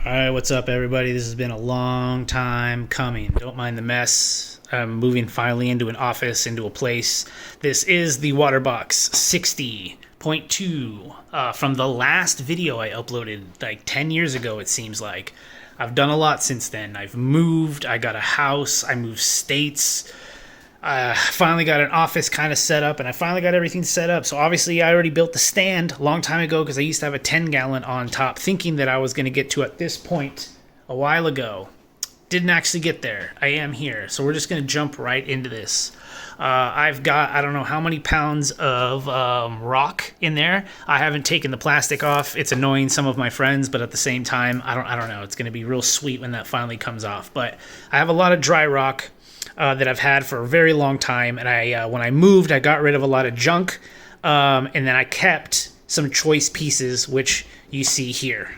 Alright, what's up, everybody? This has been a long time coming. Don't mind the mess. I'm moving finally into an office, into a place. This is the Waterbox 60.2 from the last video I uploaded like 10 years ago, it seems like. I've done a lot since then. I've moved, I got a house, I moved states. Finally got an office kind of set up, and I finally got everything set up. So obviously I already built the stand a long time ago because I used to have a 10-gallon on top, thinking that I was going to get to at this point a while ago. Didn't actually get there. I am here. So we're just going to jump right into this. I've got, I don't know how many pounds of rock in there. I haven't taken the plastic off. It's annoying some of my friends, but at the same time, I don't know. It's going to be real sweet when that finally comes off. But I have a lot of dry rock that I've had for a very long time, and when I moved, I got rid of a lot of junk, and then I kept some choice pieces, which you see here.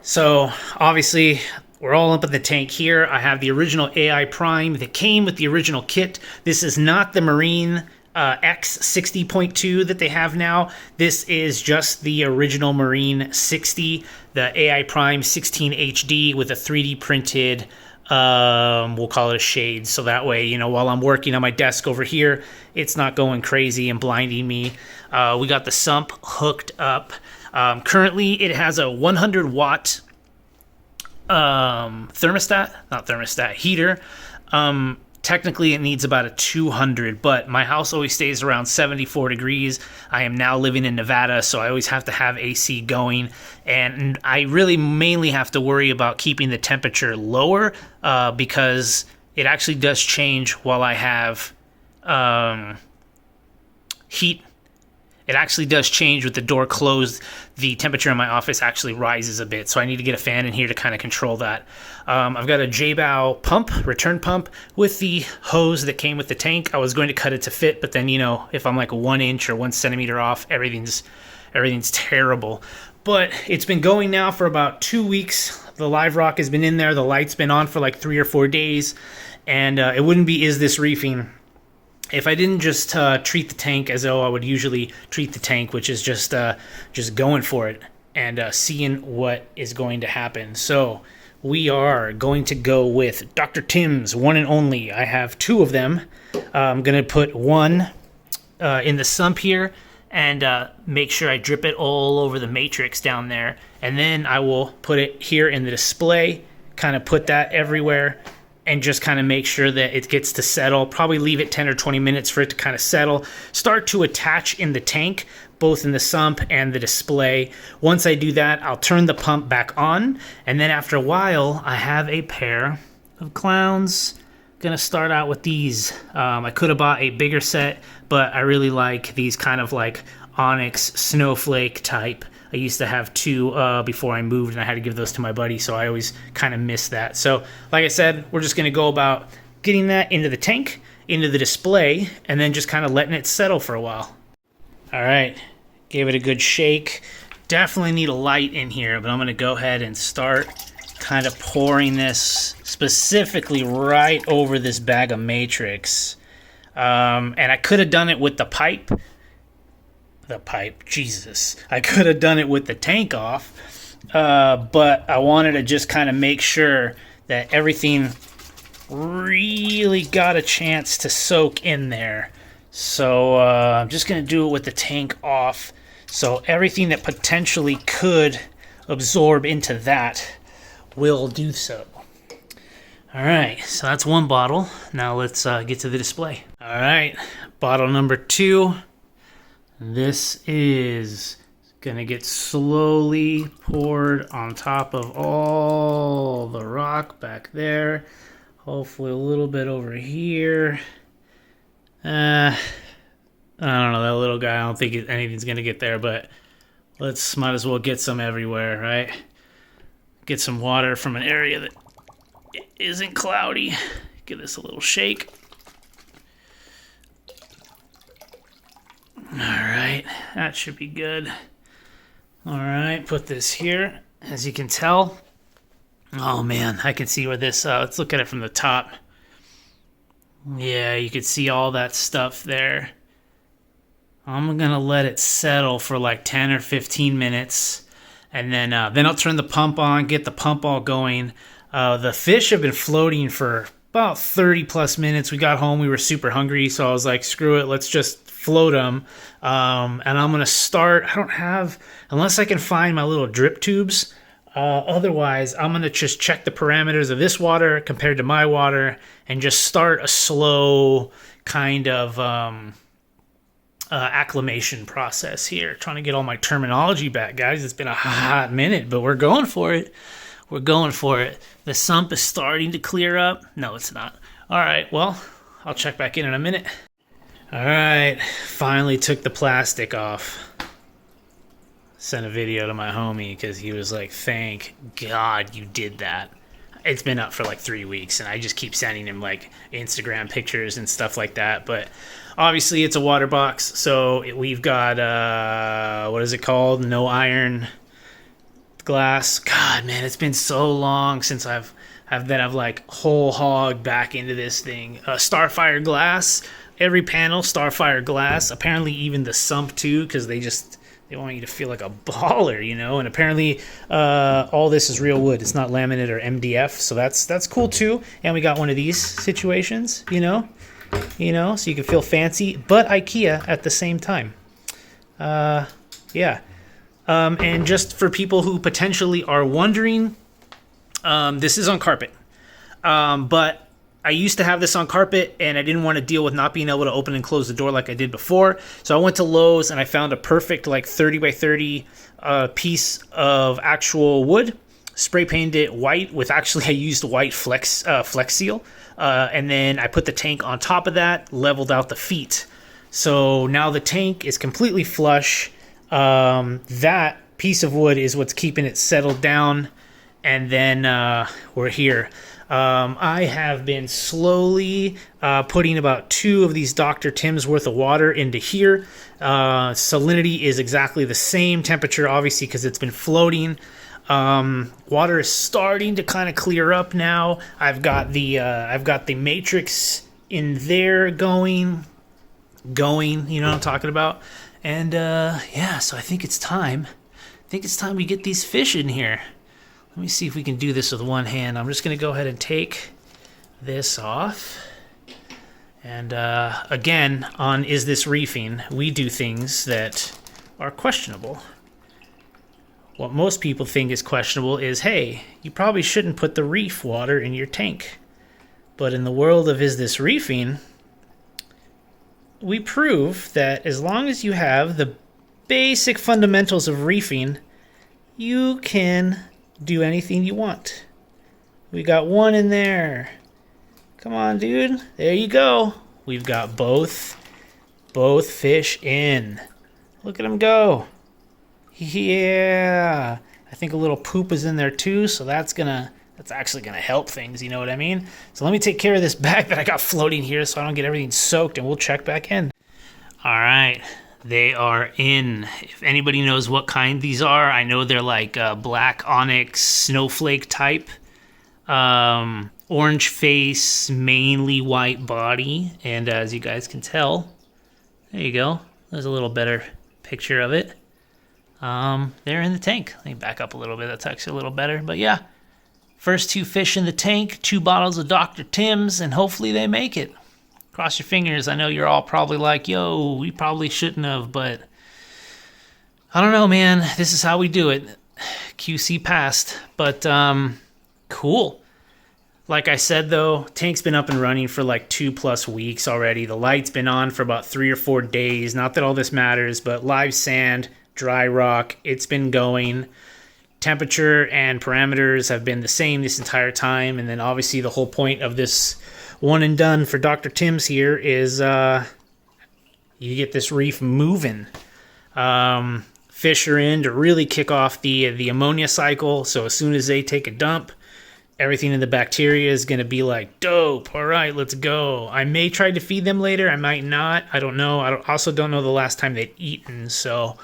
So obviously, we're all up in the tank here. I have the original AI Prime that came with the original kit. This is not the Marine X 60.2 that they have now. This is just the original Marine 60, the AI Prime 16 HD with a 3D printed we'll call it a shade, so that way, you know, while I'm working on my desk over here, it's not going crazy and blinding me. We got the sump hooked up. Currently, it has a 100 watt heater. Technically, it needs about a 200, but my house always stays around 74 degrees. I am now living in Nevada, so I always have to have AC going, and I really mainly have to worry about keeping the temperature lower because it actually does change while I have heat. It actually does change with the door closed. The temperature in my office actually rises a bit, so I need to get a fan in here to kind of control that. I've got a J-Bow pump, return pump, with the hose that came with the tank. I was going to cut it to fit, but then, you know, if I'm like 1 inch or 1 centimeter off, everything's terrible. But it's been going now for about 2 weeks. The live rock has been in there. The light's been on for like 3 or 4 days, and it wouldn't be Is This Reefing if I didn't just treat the tank as though I would usually treat the tank, which is just going for it and seeing what is going to happen. So we are going to go with Dr. Tim's One and Only. I have 2 of them. I'm going to put one in the sump here and make sure I drip it all over the matrix down there. And then I will put it here in the display, kind of put that everywhere, and just kind of make sure that it gets to settle. Probably leave it 10 or 20 minutes for it to kind of settle. Start to attach in the tank, both in the sump and the display. Once I do that, I'll turn the pump back on. And then after a while, I have a pair of clowns. Gonna start out with these. I could have bought a bigger set, but I really like these kind of like onyx snowflake type. I used to have 2 before I moved, and I had to give those to my buddy, so I always kind of miss that. So, like I said, we're just going to go about getting that into the tank, into the display, and then just kind of letting it settle for a while. All right, gave it a good shake. Definitely need a light in here, but I'm going to go ahead and start kind of pouring this specifically right over this bag of matrix. And I could have done it with the pipe. Jesus. I could have done it with the tank off, but I wanted to just kind of make sure that everything really got a chance to soak in there. So I'm just going to do it with the tank off, so everything that potentially could absorb into that will do so. All right, so that's one bottle. Now let's get to the display. All right, bottle number 2. This is gonna get slowly poured on top of all the rock back there. Hopefully a little bit over here. I don't know, that little guy, I don't think anything's gonna get there, but might as well get some everywhere, right? Get some water from an area that isn't cloudy. Give this a little shake. Alright, that should be good. Alright, put this here. As you can tell, oh man, I can see where this, let's look at it from the top. Yeah, you can see all that stuff there. I'm gonna let it settle for like 10 or 15 minutes, And then I'll turn the pump on, get the pump all going. The fish have been floating for about 30 plus minutes. We got home, we were super hungry, so I was like, screw it, let's just float them. And I'm gonna start. I don't have, unless I can find my little drip tubes. Otherwise, I'm gonna just check the parameters of this water compared to my water, and just start a slow kind of acclimation process here. Trying to get all my terminology back, guys. It's been a hot minute, but we're going for it. We're going for it. The sump is starting to clear up. No, it's not. All right, well, I'll check back in a minute. All right, finally took the plastic off. Sent a video to my homie because he was like, thank God you did that. It's been up for like 3 weeks, and I just keep sending him like Instagram pictures and stuff like that. But obviously it's a Waterbox, so we've got, what is it called? No iron glass. God, man, it's been so long since I've like whole hog back into this thing. Starfire glass, every panel Starfire glass. Apparently even the sump too, because they want you to feel like a baller, you know. And apparently all this is real wood. It's not laminate or MDF, so that's cool too. And we got one of these situations, you know, so you can feel fancy but IKEA at the same time. Yeah. And just for people who potentially are wondering, this is on carpet. But I used to have this on carpet, and I didn't want to deal with not being able to open and close the door like I did before. So I went to Lowe's, and I found a perfect like 30 by 30 piece of actual wood. Spray painted it white with, actually I used white Flex Seal. And then I put the tank on top of that, leveled out the feet. So now the tank is completely flush. That piece of wood is what's keeping it settled down. And then we're here. I have been slowly putting about 2 of these Dr. Tim's worth of water into here. Salinity is exactly the same temperature, obviously, because it's been floating. Water is starting to kind of clear up now. I've got the matrix in there going. You know what I'm talking about? And yeah, so I think it's time. We get these fish in here. Let me see if we can do this with one hand. I'm just going to go ahead and take this off. And again, on Is This Reefing, we do things that are questionable. What most people think is questionable is, hey, you probably shouldn't put the reef water in your tank. But in the world of Is This Reefing, we prove that as long as you have the basic fundamentals of reefing, you can do anything you want. We got one in there. Come on, dude. There you go. We've got both fish in. Look at them go. Yeah. I think a little poop is in there too, so that's actually gonna help things, you know what I mean? So let me take care of this bag that I got floating here so I don't get everything soaked, and we'll check back in. All right. They are in. If anybody knows what kind these are, I know they're like black onyx snowflake type. Orange face, mainly white body. And as you guys can tell, there you go. There's a little better picture of it. They're in the tank. Let me back up a little bit. That's actually a little better. But yeah, first 2 fish in the tank, 2 bottles of Dr. Tim's, and hopefully they make it. Cross your fingers. I know you're all probably like, yo, we probably shouldn't have, but I don't know, man. This is how we do it. QC passed, but cool. Like I said, though, tank's been up and running for like 2+ weeks already. The light's been on for about 3 or 4 days. Not that all this matters, but live sand, dry rock, it's been going. Temperature and parameters have been the same this entire time, and then obviously the whole point of this one and done for Dr. Tim's here is you get this reef moving. Fish are in to really kick off the ammonia cycle. So as soon as they take a dump, everything in the bacteria is going to be like, dope, all right, let's go. I may try to feed them later. I might not. I don't know. I also don't know the last time they'd eaten. So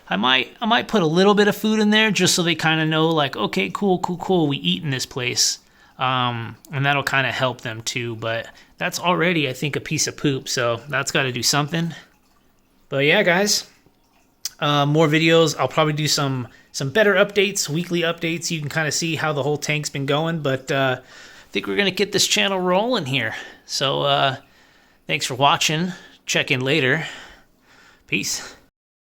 I might put a little bit of food in there just so they kind of know, like, okay, cool, we eat in this place. And that'll kind of help them too, but that's already, I think, a piece of poop, so that's got to do something. But yeah, guys, more videos. I'll probably do some better updates, weekly updates. You can kind of see how the whole tank's been going. But I think we're going to get this channel rolling here. So thanks for watching. Check in later. Peace.